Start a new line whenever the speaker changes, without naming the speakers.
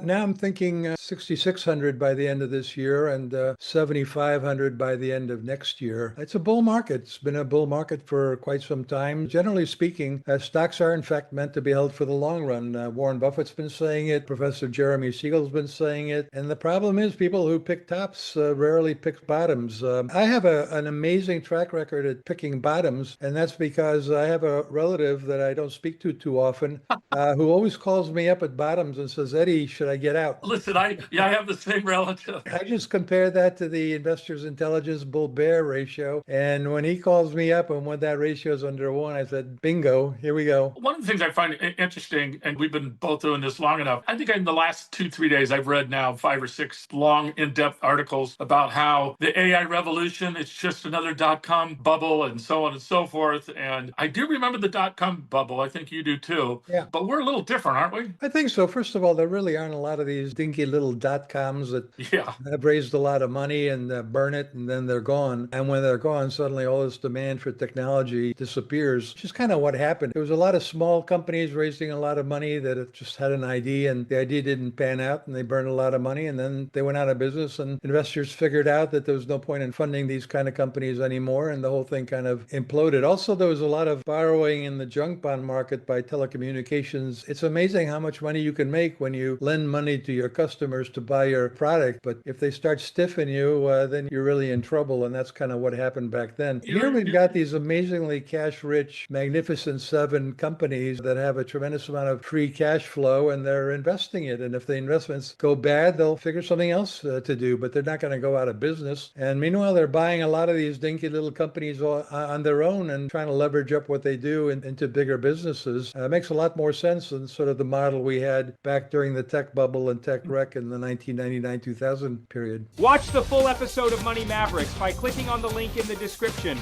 Now I'm thinking 6,600 by the end of this year and 7,500 by the end of next year. It's a bull market. It's been a bull market for quite some time. Generally speaking, stocks are in fact meant to be held for the long run. Warren Buffett's been saying it. Professor Jeremy Siegel's been saying it. And the problem is people who pick tops rarely pick bottoms. I have an amazing track record at picking bottoms, and that's because I have a relative that I don't speak to too often who always calls me up at bottoms and says, Eddie, should I get out?
Listen, I have the same relative.
I just compare that to the Investors Intelligence Bull Bear ratio. And when he calls me up and when that ratio is under one, I said, bingo, here we go.
One of the things I find interesting, and we've been both doing this long enough, I think in the last 2-3 days, I've read now 5 or 6 long, in-depth articles about how the AI revolution, it's just another dot-com bubble and so on and so forth. And I do remember the dot-com bubble. I think you do too.
Yeah.
But we're a little different, aren't we?
I think so. First of all, there really aren't a lot of these dinky little dot-coms that have raised a lot of money and burn it and then they're gone. And when they're gone, suddenly all this demand for technology disappears, which is kind of what happened. There was a lot of small companies raising a lot of money that just had an idea and the idea didn't pan out and they burned a lot of money and then they went out of business and investors figured out that there was no point in funding these kind of companies anymore and the whole thing kind of imploded. Also, there was a lot of borrowing in the junk bond market by telecommunications. It's amazing how much money you can make when you lend money to your customers to buy your product. But if they start stiffing you, then you're really in trouble. And that's kind of what happened back then. Here we've got these amazingly cash-rich, magnificent 7 companies that have a tremendous amount of free cash flow and they're investing it. And if the investments go bad, they'll figure something else to do, but they're not going to go out of business. And meanwhile, they're buying a lot of these dinky little companies on their own and trying to leverage up what they do into bigger businesses. It makes a lot more sense than sort of the model we had back during the tech bubble and tech wreck in the 1999-2000 period.
Watch the full episode of Money Mavericks by clicking on the link in the description.